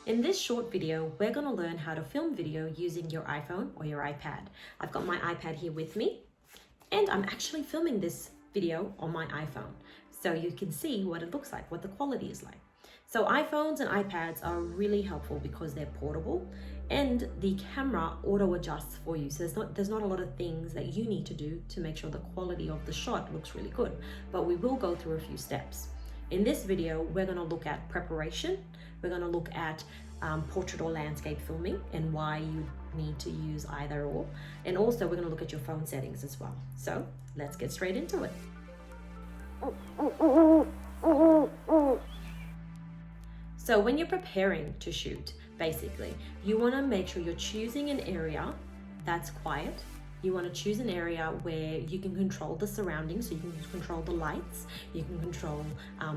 In this short video, we're going to learn how to film video using your iPhone or your iPad. I've got my iPad here with me, and I'm actually filming this video on my iPhone. So you can see what it looks like, what the quality is like. So iPhones and iPads are really helpful because they're portable and the camera auto adjusts for you. So there's not a lot of things that you need to do to make sure the quality of the shot looks really good, but we will go through a few steps. In this video, we're going to look at preparation. We're going to look at portrait or landscape filming and why you need to use either or. And also we're going to look at your phone settings as well. So let's get straight into it. So when you're preparing to shoot, basically, you want to make sure you're choosing an area that's quiet. You want to choose an area where you can control the surroundings, so you can control the lights, you can control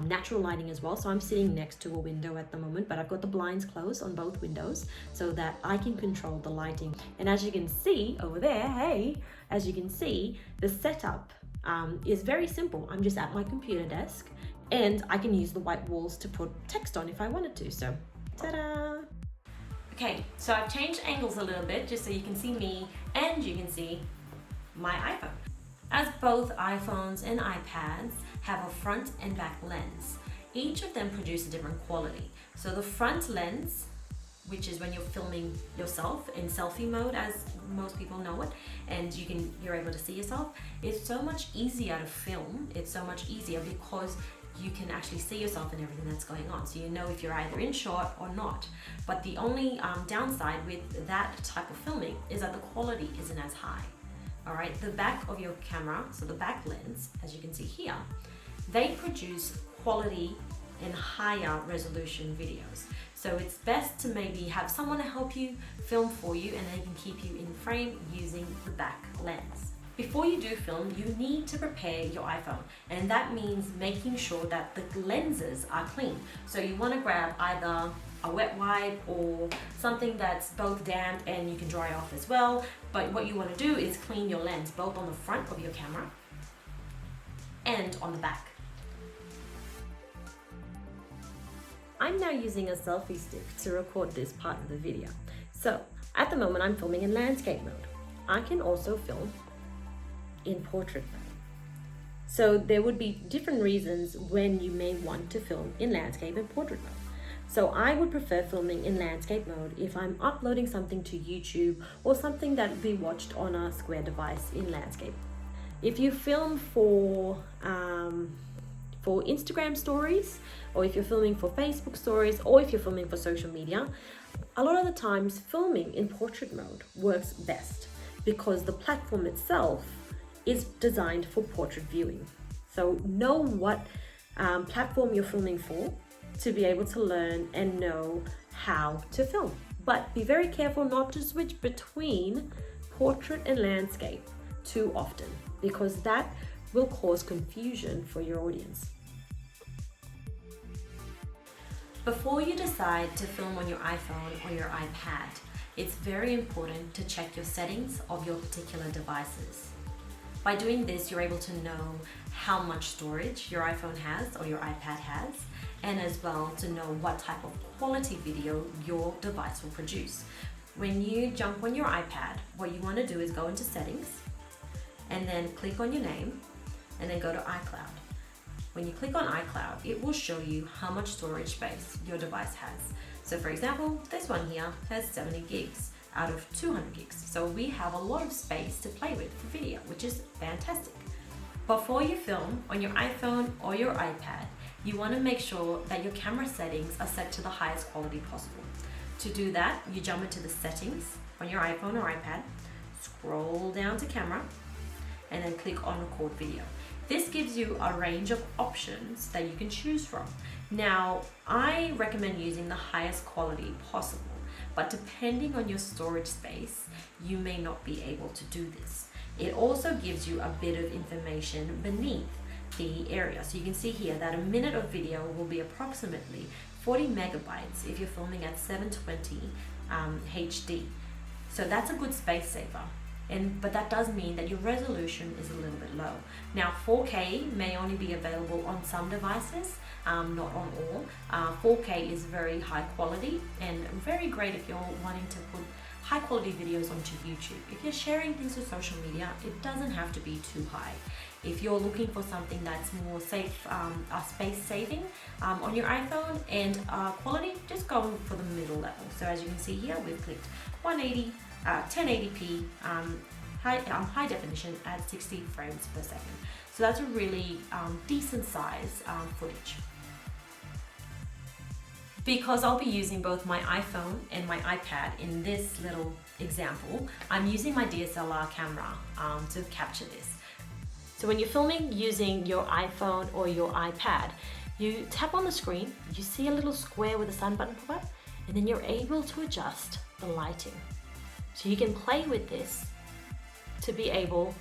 natural lighting as well. So I'm sitting next to a window at the moment, but I've got the blinds closed on both windows so that I can control the lighting. And as you can see over there, as you can see, the setup is very simple. I'm just at my computer desk and I can use the white walls to put text on if I wanted to. So, ta-da! Okay, so I've changed angles a little bit just so you can see me and you can see my iPhone. As both iPhones and iPads have a front and back lens, each of them produce a different quality. So the front lens, which is when you're filming yourself in selfie mode, as most people know it, and you're able to see yourself, it's so much easier to film. It's so much easier because you can actually see yourself and everything that's going on. So you know if you're either in shot or not. But the only downside with that type of filming is that the quality isn't as high. All right, the back of your camera, so the back lens, as you can see here, they produce quality and higher resolution videos. So it's best to maybe have someone to help you film for you and they can keep you in frame using the back lens. Before you do film, you need to prepare your iPhone, and that means making sure that the lenses are clean. So you want to grab either a wet wipe or something that's both damp and you can dry off as well. But what you want to do is clean your lens both on the front of your camera and on the back. I'm now using a selfie stick to record this part of the video. So at the moment I'm filming in landscape mode. I can also film in portrait mode. So there would be different reasons when you may want to film in landscape and portrait mode. So I would prefer filming in landscape mode if I'm uploading something to YouTube or something that would be watched on a square device in landscape. If you film for Instagram stories, or if you're filming for Facebook stories, or if you're filming for social media, a lot of the times filming in portrait mode works best because the platform itself is designed for portrait viewing. So know what platform you're filming for to be able to learn and know how to film. But be very careful not to switch between portrait and landscape too often, because that will cause confusion for your audience. Before you decide to film on your iPhone or your iPad, it's very important to check your settings of your particular devices. By doing this, you're able to know how much storage your iPhone has or your iPad has, and as well to know what type of quality video your device will produce. When you jump on your iPad, what you want to do is go into settings and then click on your name and then go to iCloud. When you click on iCloud, it will show you how much storage space your device has. So for example, this one here has 70 gigs. Out of 200 gigs. So we have a lot of space to play with for video, which is fantastic. Before you film on your iPhone or your iPad, you want to make sure that your camera settings are set to the highest quality possible. To do that, you jump into the settings on your iPhone or iPad, scroll down to camera, and then click on record video. This gives you a range of options that you can choose from. Now, I recommend using the highest quality possible. But depending on your storage space, you may not be able to do this. It also gives you a bit of information beneath the area. So you can see here that a minute of video will be approximately 40 megabytes if you're filming at 720 HD. So that's a good space saver. but that does mean that your resolution is a little bit low. Now 4K may only be available on some devices, not on all. 4K is very high quality and very great if you're wanting to put high quality videos onto YouTube. If you're sharing things to social media, it doesn't have to be too high. If you're looking for something that's more safe, space saving on your iPhone and quality, just go for the middle level. So as you can see here, we've clicked 180, 1080p, high definition at 60 frames per second. So that's a really decent size footage. Because I'll be using both my iPhone and my iPad in this little example, I'm using my DSLR camera to capture this. So when you're filming using your iPhone or your iPad, you tap on the screen, you see a little square with a sun button pop up, and then you're able to adjust the lighting. So you can play with this to be able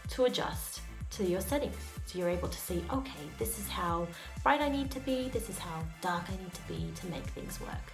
to adjust to your settings. So you're able to see, okay, this is how bright I need to be, this is how dark I need to be to make things work.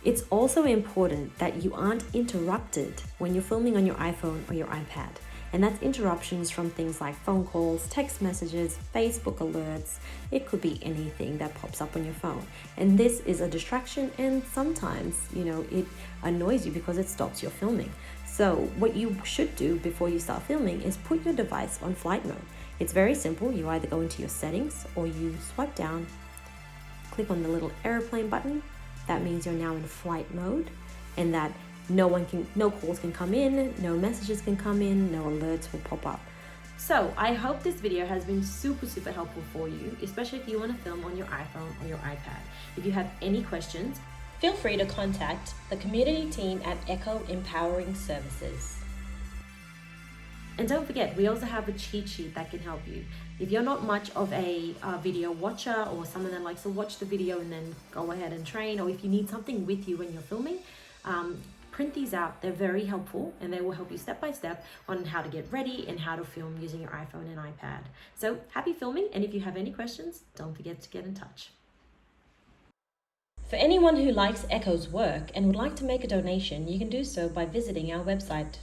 It's also important that you aren't interrupted when you're filming on your iPhone or your iPad. And that's interruptions from things like phone calls, text messages, Facebook alerts. It could be anything that pops up on your phone. And this is a distraction, and sometimes, it annoys you because it stops your filming. So what you should do before you start filming is put your device on flight mode. It's very simple. You either go into your settings or you swipe down, click on the little airplane button. That means you're now in flight mode, and that no calls can come in, no messages can come in, no alerts will pop up. So I hope this video has been super helpful for you, especially if you want to film on your iPhone or your iPad. If you have any questions, feel free to contact the community team at Echo Empowering Services. And don't forget, we also have a cheat sheet that can help you. If you're not much of a video watcher or someone that likes to watch the video and then go ahead and train, or if you need something with you when you're filming, print these out. They're very helpful, and they will help you step by step on how to get ready and how to film using your iPhone and iPad. So happy filming, and if you have any questions, don't forget to get in touch. For anyone who likes Echo's work and would like to make a donation, you can do so by visiting our website.